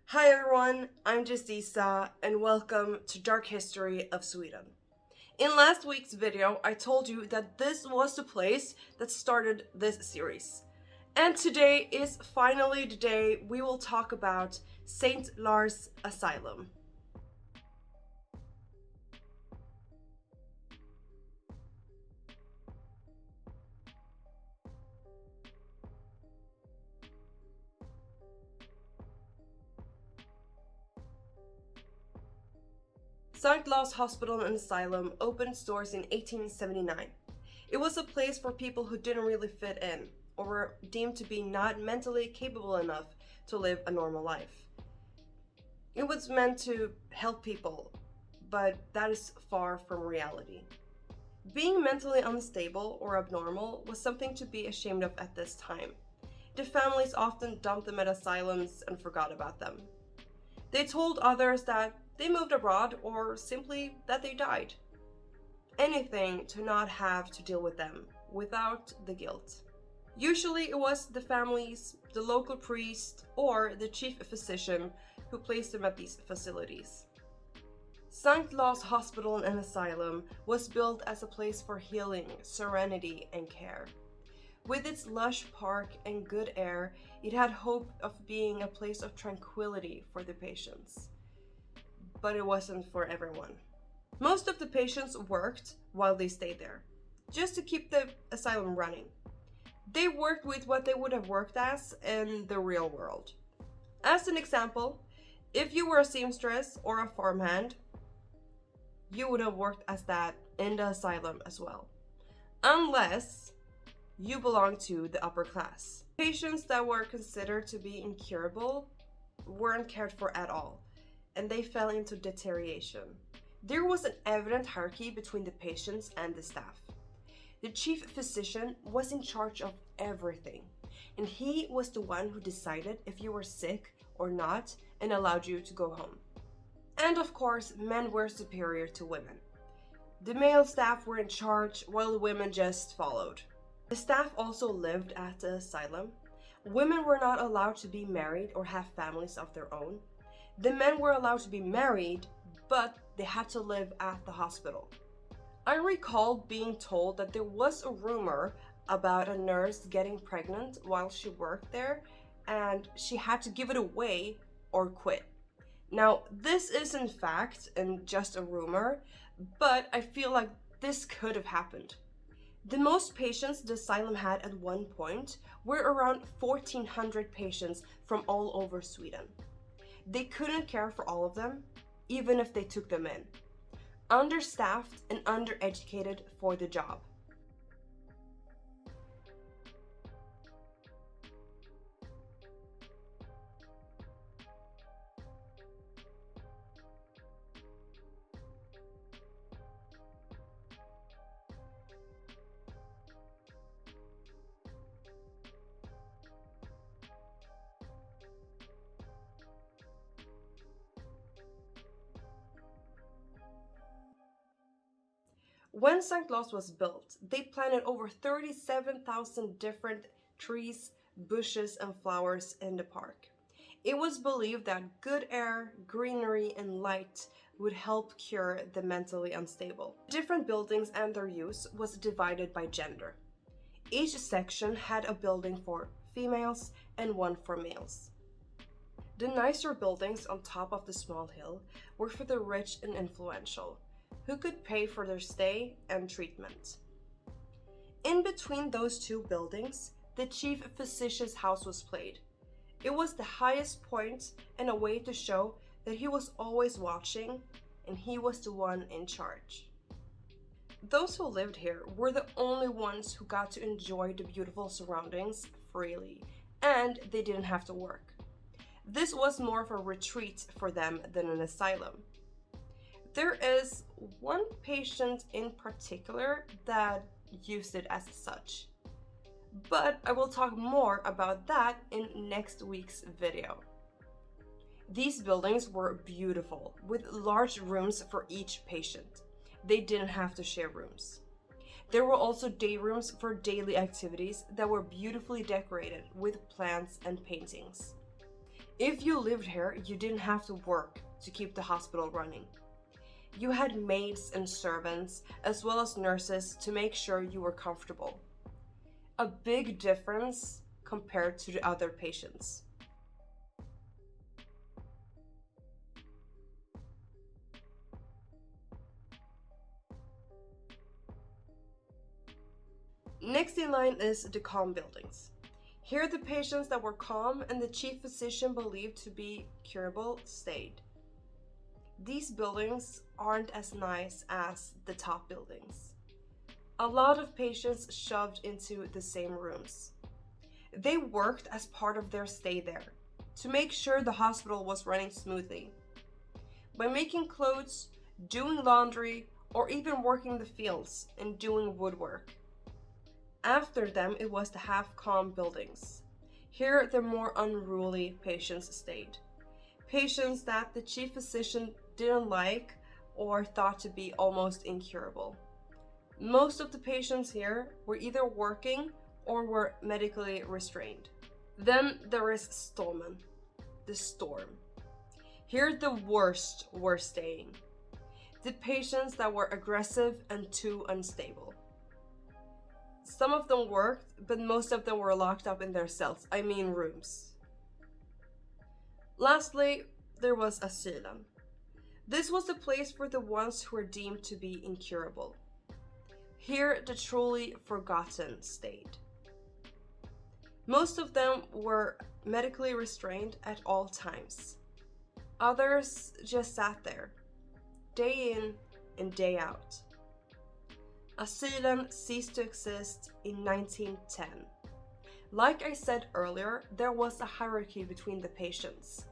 Hi everyone, I'm Justisa and welcome to Dark History of Sweden. In last week's video, I told you that this was the place that started this series. And today is finally the day we will talk about Sankt Lars Asylum. Sankt Lars Hospital and Asylum opened its doors in 1879. It was a place for people who didn't really fit in, or were deemed to be not mentally capable enough to live a normal life. It was meant to help people, but that is far from reality. Being mentally unstable or abnormal was something to be ashamed of at this time. The families often dumped them at asylums and forgot about them. They told others that they moved abroad or simply that they died. Anything to not have to deal with them without the guilt. Usually it was the families, the local priest, or the chief physician who placed them at these facilities. Sankt Lars Hospital and Asylum was built as a place for healing, serenity, and care. With its lush park and good air, it had hope of being a place of tranquility for the patients. But it wasn't for everyone. Most of the patients worked while they stayed there, just to keep the asylum running. They worked with what they would have worked as in the real world. As an example, if you were a seamstress or a farmhand, you would have worked as that in the asylum as well. Unless you belong to the upper class. Patients that were considered to be incurable weren't cared for at all, and they fell into deterioration. There was an evident hierarchy between the patients and the staff. The chief physician was in charge of everything, and he was the one who decided if you were sick or not and allowed you to go home. And of course, men were superior to women. The male staff were in charge while the women just followed. The staff also lived at the asylum. Women were not allowed to be married or have families of their own. The men were allowed to be married, but they had to live at the hospital. I recall being told that there was a rumor about a nurse getting pregnant while she worked there, and she had to give it away or quit. Now, this is in fact and just a rumor, but I feel like this could have happened. The most patients the asylum had at one point were around 1,400 patients from all over Sweden. They couldn't care for all of them, even if they took them in. Understaffed and undereducated for the job. When Sankt Lars was built, they planted over 37,000 different trees, bushes, and flowers in the park. It was believed that good air, greenery, and light would help cure the mentally unstable. Different buildings and their use was divided by gender. Each section had a building for females and one for males. The nicer buildings on top of the small hill were for the rich and influential, who could pay for their stay and treatment. In between those two buildings, the chief physician's house was placed. It was the highest point and a way to show that he was always watching and he was the one in charge. Those who lived here were the only ones who got to enjoy the beautiful surroundings freely, and they didn't have to work. This was more of a retreat for them than an asylum. There is one patient in particular that used it as such, but I will talk more about that in next week's video. These buildings were beautiful, with large rooms for each patient. They didn't have to share rooms. There were also day rooms for daily activities that were beautifully decorated with plants and paintings. If you lived here, you didn't have to work to keep the hospital running. You had maids and servants, as well as nurses, to make sure you were comfortable. A big difference compared to the other patients. Next in line is the calm buildings. Here the patients that were calm and the chief physician believed to be curable stayed. These buildings aren't as nice as the top buildings. A lot of patients shoved into the same rooms. They worked as part of their stay there to make sure the hospital was running smoothly. By making clothes, doing laundry, or even working the fields and doing woodwork. After them, it was the half-calm buildings. Here, the more unruly patients stayed. Patients that the chief physician didn't like or thought to be almost incurable. Most of the patients here were either working or were medically restrained. Then there is Stormen, the storm. Here the worst were staying. The patients that were aggressive and too unstable. Some of them worked, but most of them were locked up in their cells, rooms. Lastly, there was Asylum. This was the place for the ones who were deemed to be incurable. Here, the truly forgotten stayed. Most of them were medically restrained at all times. Others just sat there, day in and day out. Asylum ceased to exist in 1910. Like I said earlier, there was a hierarchy between the patients,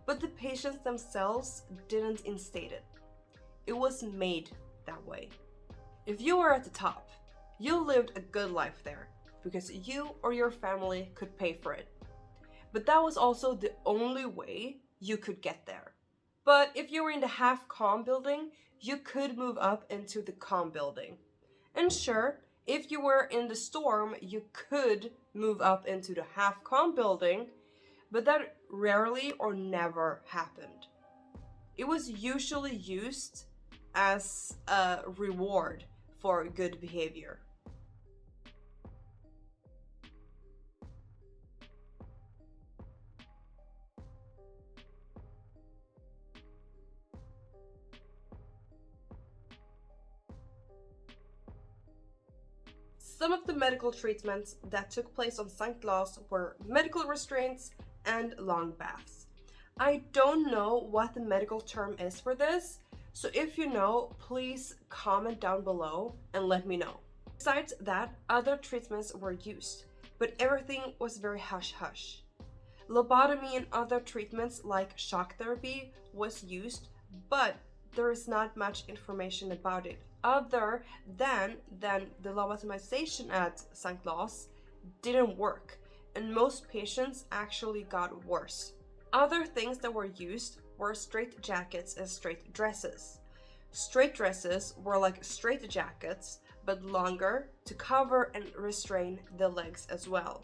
but the patients themselves didn't instate it. It was made that way. If you were at the top, you lived a good life there because you or your family could pay for it. But that was also the only way you could get there. But if you were in the half-calm building, you could move up into the calm building. And sure, if you were in the storm, you could move up into the half-calm building, but that rarely or never happened. It was usually used as a reward for good behavior. Some of the medical treatments that took place on Sankt Lars were medical restraints and long baths. I don't know what the medical term is for this, so if you know, please comment down below and let me know. Besides that, other treatments were used, but everything was very hush-hush. Lobotomy and other treatments like shock therapy was used, but there is not much information about it, other than the lobotomization at Sankt Lars didn't work, and most patients actually got worse. Other things that were used were straight jackets and straight dresses. Straight dresses were like straight jackets, but longer to cover and restrain the legs as well.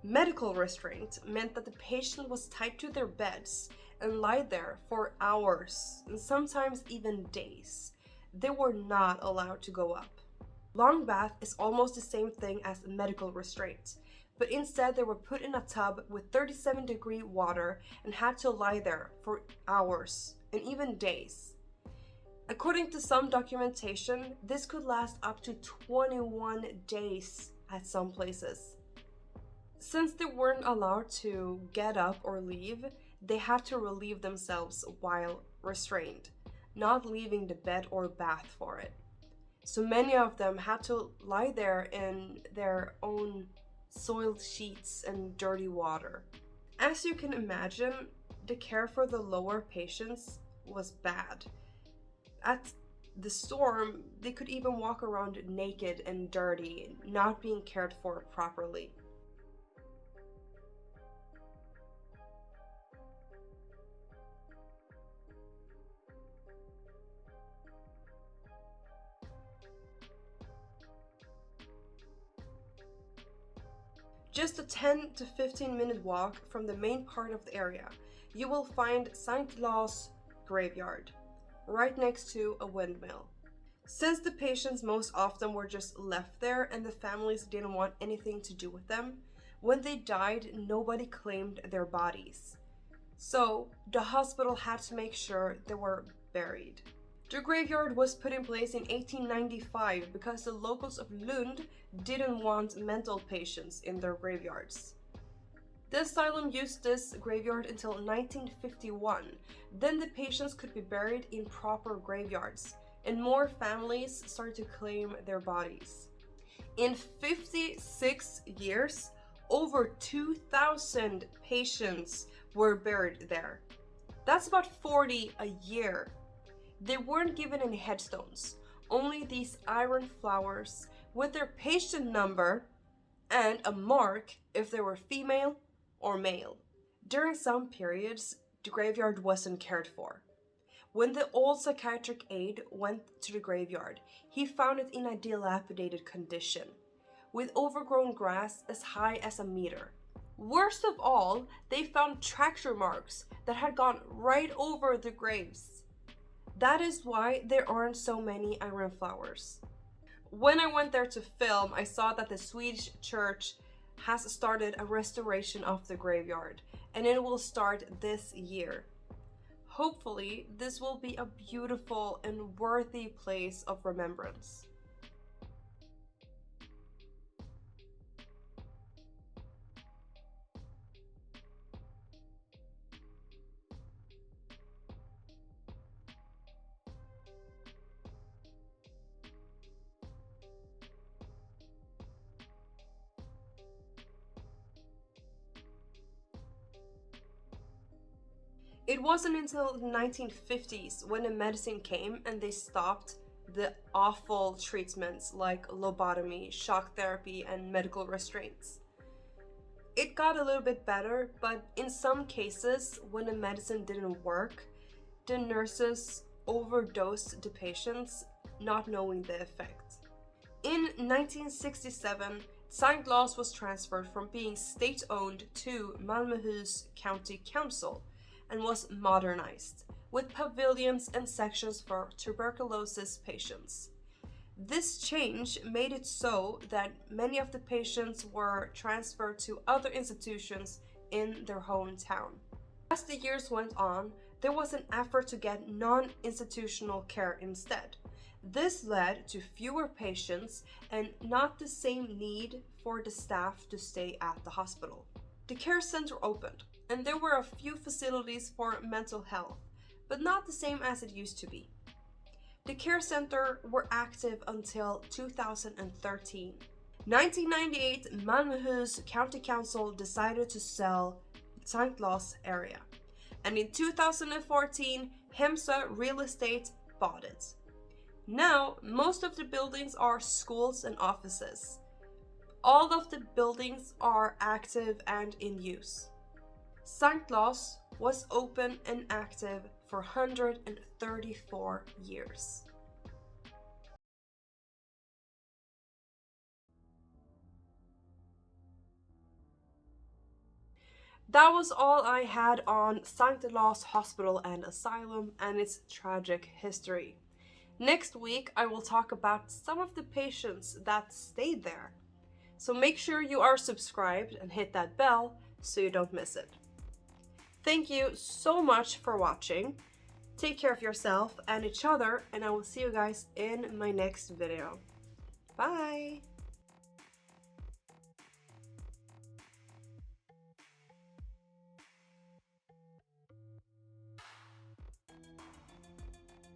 Medical restraint meant that the patient was tied to their beds and lie there for hours and sometimes even days. They were not allowed to go up. Long bath is almost the same thing as medical restraint, but instead they were put in a tub with 37-degree water and had to lie there for hours and even days. According to some documentation, this could last up to 21 days at some places. Since they weren't allowed to get up or leave, they had to relieve themselves while restrained, not leaving the bed or bath for it. So many of them had to lie there in their own soiled sheets and dirty water. As you can imagine, the care for the lower patients was bad. At the storm, they could even walk around naked and dirty, not being cared for properly. Just a 10 to 15 minute walk from the main part of the area, you will find Sankt Lars graveyard, right next to a windmill. Since the patients most often were just left there and the families didn't want anything to do with them, when they died, nobody claimed their bodies. So the hospital had to make sure they were buried. The graveyard was put in place in 1895 because the locals of Lund didn't want mental patients in their graveyards. The asylum used this graveyard until 1951. Then the patients could be buried in proper graveyards, and more families started to claim their bodies. In 56 years, over 2,000 patients were buried there. That's about 40 a year. They weren't given any headstones, only these iron flowers with their patient number and a mark if they were female or male. During some periods, the graveyard wasn't cared for. When the old psychiatric aide went to the graveyard, he found it in a dilapidated condition, with overgrown grass as high as a meter. Worst of all, they found tractor marks that had gone right over the graves. That is why there aren't so many iron flowers. When I went there to film, I saw that the Swedish church has started a restoration of the graveyard, and it will start this year. Hopefully, this will be a beautiful and worthy place of remembrance. It wasn't until the 1950s when the medicine came and they stopped the awful treatments like lobotomy, shock therapy, and medical restraints. It got a little bit better, but in some cases, when the medicine didn't work, the nurses overdosed the patients, not knowing the effect. In 1967, Sankt Lars was transferred from being state-owned to Malmöhus County Council and was modernized, with pavilions and sections for tuberculosis patients. This change made it so that many of the patients were transferred to other institutions in their hometown. As the years went on, there was an effort to get non-institutional care instead. This led to fewer patients and not the same need for the staff to stay at the hospital. The care center opened, and there were a few facilities for mental health, but not the same as it used to be. The care center were active until 2013. 1998, Malmöhus County Council decided to sell Sankt Lars area, and in 2014, Hemsö Real Estate bought it. Now, most of the buildings are schools and offices. All of the buildings are active and in use. Sankt Lars was open and active for 134 years. That was all I had on Sankt Lars Hospital and Asylum and its tragic history. Next week, I will talk about some of the patients that stayed there. So make sure you are subscribed and hit that bell so you don't miss it. Thank you so much for watching. Take care of yourself and each other, and I will see you guys in my next video. Bye!